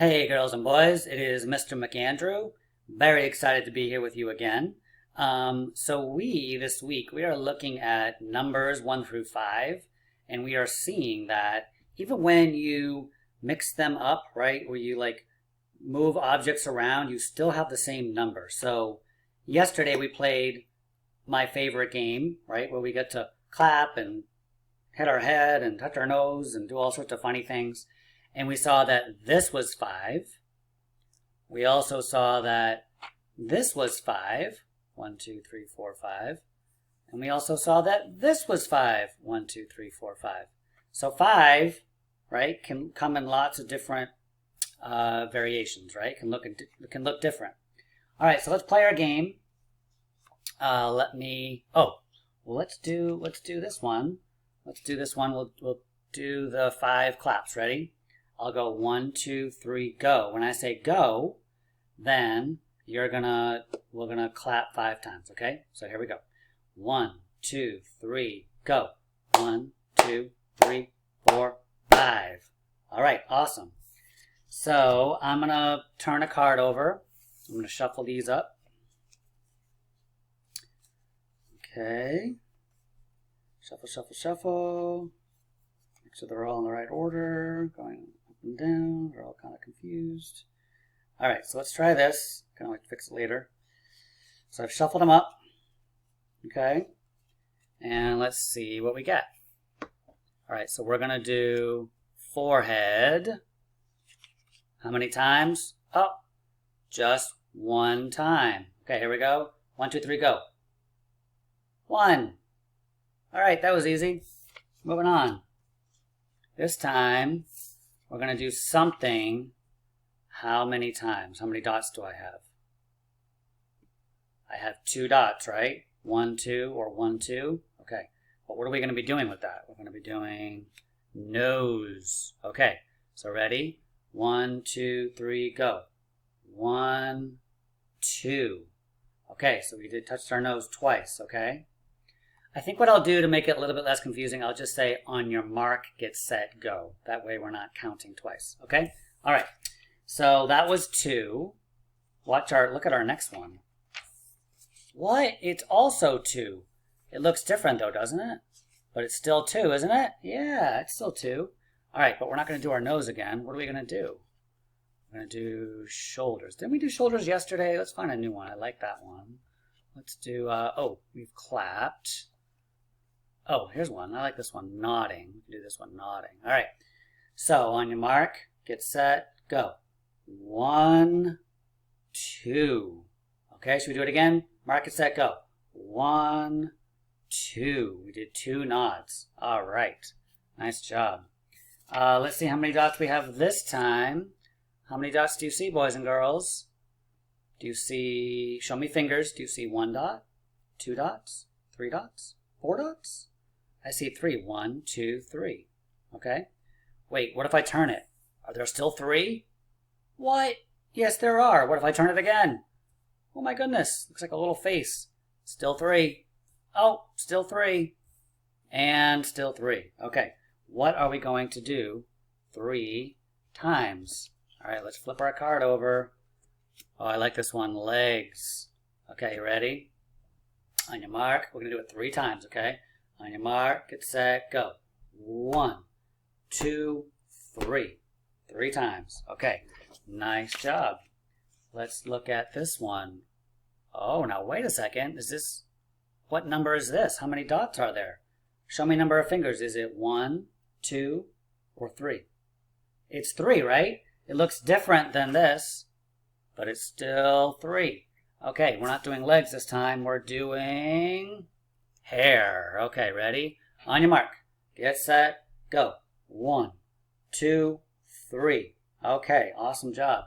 Hey girls and boys, it is Mr. McAndrew. Very excited to be here with you again. This week, we are looking at numbers 1 through 5, and we are seeing that even when you mix them up, right, where you like move objects around, you still have the same number. So yesterday we played my favorite game, right, where we get to clap and hit our head and touch our nose and do all sorts of funny things. And we saw that this was 5. We also saw that this was 5. 1, 2, 3, 4, 5. And we also saw that this was 5. 1, 2, 3, 4, 5. So 5, right, can come in lots of different variations, right? Can look different. All right, so let's play our game. Let's do this one. Let's do this one. We'll do the 5 claps. Ready? I'll go 1, 2, 3, go. When I say go, then we're gonna clap 5 times, okay? So here we go. 1, 2, 3, go. 1, 2, 3, 4, 5. All right, awesome. So I'm gonna turn a card over. I'm gonna shuffle these up. Okay. Shuffle, shuffle, shuffle. Make sure they're all in the right order. Going up and down. They're all kind of confused. All right, so let's try this. Can always fix it later. So I've shuffled them up. Okay. And let's see what we get. All right, so we're going to do forehead. How many times? Oh, just 1 time. Okay, here we go. 1, 2, 3, go. 1. All right, that was easy. Moving on. This time, we're going to do something. How many times? How many dots do I have? I have 2 dots, right? 1, 2, or 1, 2. Okay. But what are we going to be doing with that? We're going to be doing nose. Okay. So ready? 1, 2, 3, go. 1, 2. Okay, so we did touch our nose twice, okay? I think what I'll do to make it a little bit less confusing, I'll just say on your mark, get set, go. That way we're not counting twice, okay? All right, so that was 2. Look at our next one. What? It's also 2. It looks different though, doesn't it? But it's still 2, isn't it? Yeah, it's still 2. All right, but we're not gonna do our nose again. What are we gonna do? We're gonna do shoulders. Didn't we do shoulders yesterday? Let's find a new one. I like that one. Let's do, we've clapped. Oh, here's one. I like this one, nodding. We can do this one, nodding. All right. So on your mark, get set, go. 1, 2. Okay, should we do it again? Mark, get set, go. 1, 2. We did 2 nods. All right. Nice job. Let's see how many dots we have this time. How many dots do you see, boys and girls? Do you see, show me fingers. Do you see 1 dot, 2 dots, 3 dots, 4 dots? I see 3. 1, 2, 3. Okay. Wait, what if I turn it? Are there still 3? What? Yes, there are. What if I turn it again? Oh my goodness. Looks like a little face. Still 3. Oh, still 3. And still 3. Okay. What are we going to do 3 times? All right, let's flip our card over. Oh, I like this one. Legs. Okay, you ready? On your mark, we're going to do it 3 times, okay? On your mark, get set, go. 1, 2, 3. 3 times. Okay, nice job. Let's look at this one. Oh, now wait a second. What number is this? How many dots are there? Show me number of fingers. Is it 1, 2, or 3? It's 3, right? It looks different than this, but it's still 3. Okay, we're not doing legs this time. We're doing hair. Okay, ready? On your mark. Get set. Go. 1, 2, 3. Okay, awesome job.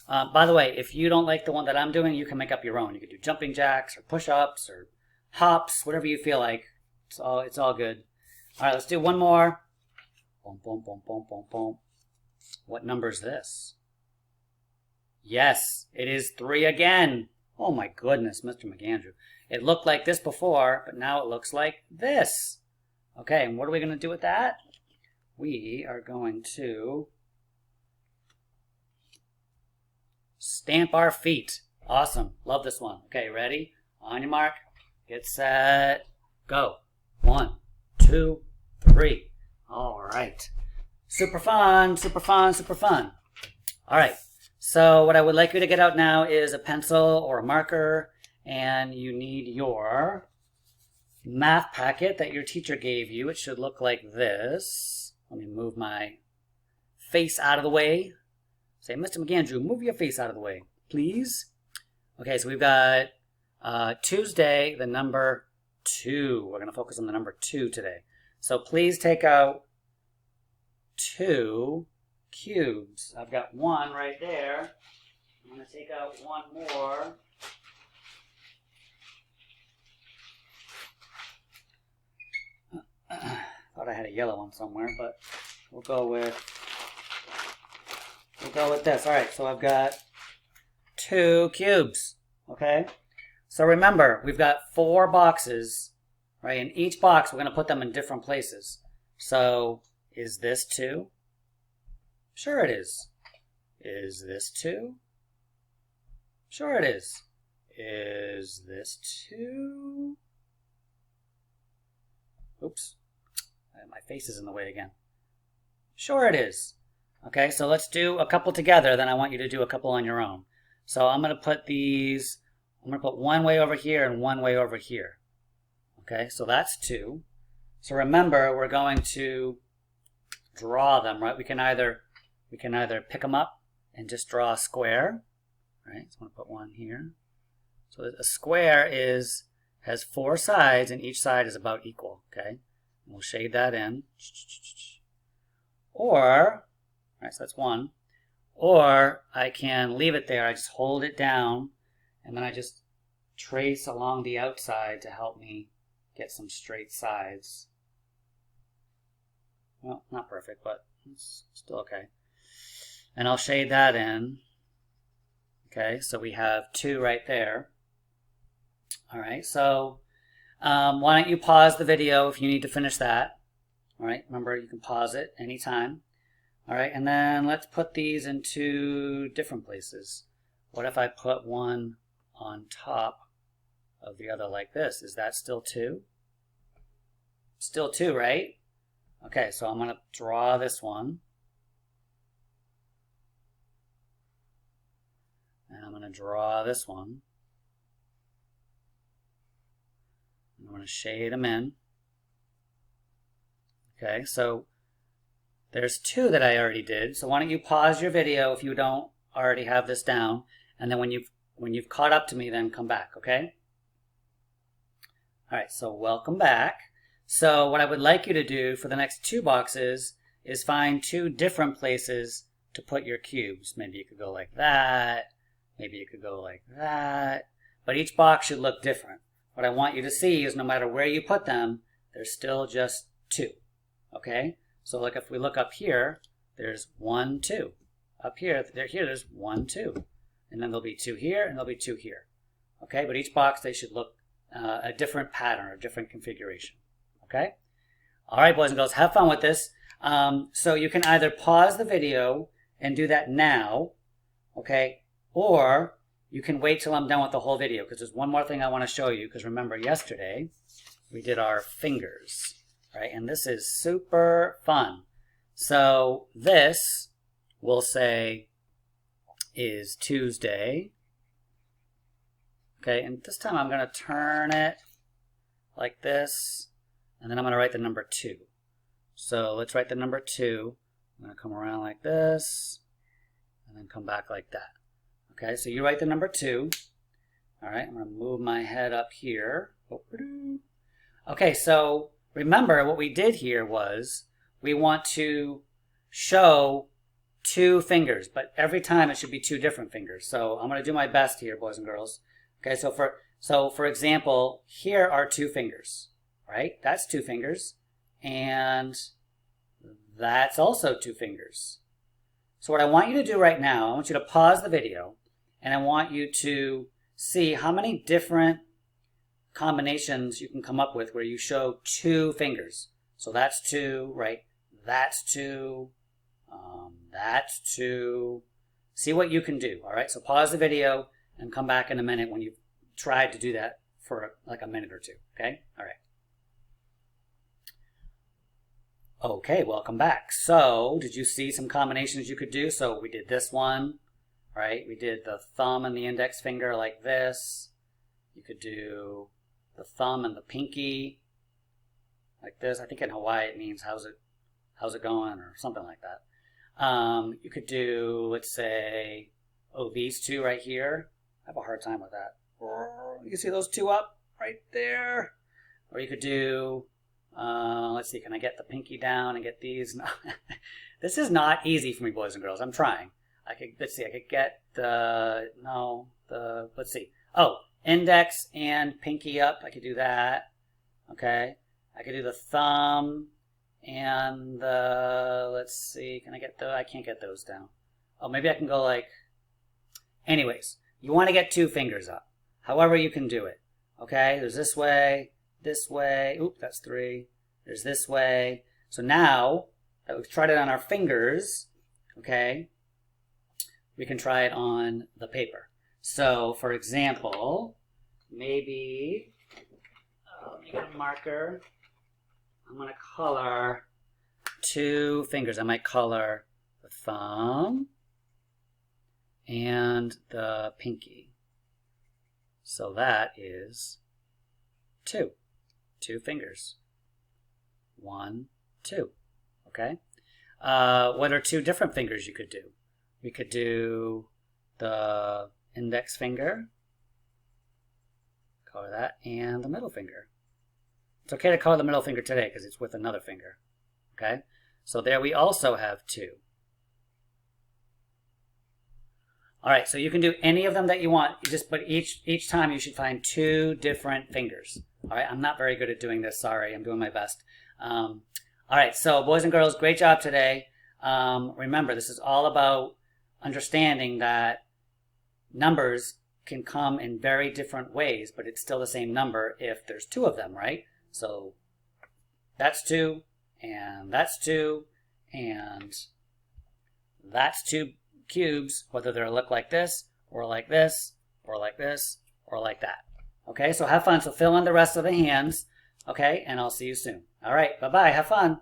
By the way, if you don't like the one that I'm doing, you can make up your own. You can do jumping jacks or push-ups or hops, whatever you feel like. It's all good. All right, let's do one more. Boom, boom, boom, boom, boom, boom. What number is this? Yes, it is 3 again. Oh my goodness, Mr. McAndrew. It looked like this before, but now it looks like this. Okay, and what are we going to do with that? We are going to stamp our feet. Awesome. Love this one. Okay, ready? On your mark. Get set. Go. 1, 2, 3. All right. Super fun, super fun, super fun. All right. So what I would like you to get out now is a pencil or a marker, and you need your math packet that your teacher gave you. It should look like this. Let me move my face out of the way. Say, Mr. McAndrew, move your face out of the way, please. Okay, so we've got Tuesday, the number 2. We're going to focus on the number 2 today. So please take out 2 cubes. I've got 1 right there. I'm going to take out 1 more. Thought I had a yellow one somewhere, but we'll go with this. All right, so I've got 2 cubes. Okay, so remember we've got 4 boxes, right? In each box we're going to put them in different places. So is this 2? Sure it is. Is this 2? Sure it is. Is this 2? Oops. My face is in the way again. Sure it is. Okay, so let's do a couple together, then I want you to do a couple on your own. So I'm going to put these, I'm going to put 1 way over here and 1 way over here. Okay, so that's 2. So remember, we're going to draw them, right? We can either pick them up and just draw a square, right? So I'm going to put 1 here. So a square has 4 sides, and each side is about equal, okay? We'll shade that in. Or, right, so that's 1. Or I can leave it there. I just hold it down, and then I just trace along the outside to help me get some straight sides. Well, not perfect, but it's still okay. And I'll shade that in. Okay, so we have 2 right there. All right, so why don't you pause the video if you need to finish that. All right, remember you can pause it anytime. All right, and then let's put these into different places. What if I put 1 on top of the other like this? Is that still 2? Still 2, right? Okay, so I'm going to draw this one. And I'm going to draw this one. I'm going to shade them in. Okay, so there's 2 that I already did. So why don't you pause your video if you don't already have this down, and then when you've caught up to me, then come back, okay? All right, so welcome back. So what I would like you to do for the next 2 boxes is find 2 different places to put your cubes. Maybe you could go like that. Maybe you could go like that. But each box should look different. What I want you to see is no matter where you put them, there's still just 2. Okay? So like if we look up here, there's 1, 2. Up here, there's 1, 2. And then there'll be 2 here, and there'll be 2 here. Okay? But each box, they should look a different pattern or different configuration. Okay? All right, boys and girls, have fun with this. So you can either pause the video and do that now, okay? Or you can wait till I'm done with the whole video, because there's one more thing I want to show you, because remember yesterday we did our fingers, right? And this is super fun. So this, we'll say, is Tuesday. Okay, and this time I'm going to turn it like this, and then I'm going to write the number 2. So let's write the number 2. I'm going to come around like this, and then come back like that. Okay, so you write the number 2. All right, I'm going to move my head up here. Okay, so remember what we did here was we want to show 2 fingers, but every time it should be 2 different fingers. So I'm going to do my best here, boys and girls. Okay, so for example, here are 2 fingers, right? That's 2 fingers, and that's also 2 fingers. So what I want you to do right now, I want you to pause the video, and I want you to see how many different combinations you can come up with where you show 2 fingers. So that's 2, right? That's 2. That's 2. See what you can do, all right? So pause the video and come back in a minute when you've tried to do that for like a minute or two, okay? All right. Okay, welcome back. So did you see some combinations you could do? So we did this one, right? We did the thumb and the index finger like this. You could do the thumb and the pinky like this. I think in Hawaii it means how's it going or something like that. You could do, let's say, these two right here. I have a hard time with that. You can see those two up right there. Or you could do, let's see, can I get the pinky down and get these? No. This is not easy for me, boys and girls. I'm trying. Let's see, I could get let's see. Oh, index and pinky up. I could do that. Okay. I could do the thumb and let's see, can I get I can't get those down. Oh, maybe I can go like, anyways, you want to get 2 fingers up. However you can do it. Okay, there's this way, oop, that's 3. There's this way. So now that we've tried it on our fingers, okay, we can try it on the paper. So for example, maybe, let me get a marker. I'm going to color 2 fingers. I might color the thumb and the pinky. So that is 2 fingers. 1, 2. Okay. What are 2 different fingers you could do? We could do the index finger, color that, and the middle finger. It's okay to color the middle finger today because it's with another finger. Okay? So there we also have 2. All right, so you can do any of them that you want. But each time you should find 2 different fingers. All right, I'm not very good at doing this. Sorry, I'm doing my best. All right, so boys and girls, great job today. Remember, this is all about understanding that numbers can come in very different ways, but it's still the same number if there's 2 of them, right? So that's 2, and that's 2, and that's 2 cubes, whether they look like this, or like this, or like this, or like that. Okay, so have fun. So fill in the rest of the hands, okay, and I'll see you soon. All right, bye-bye. Have fun.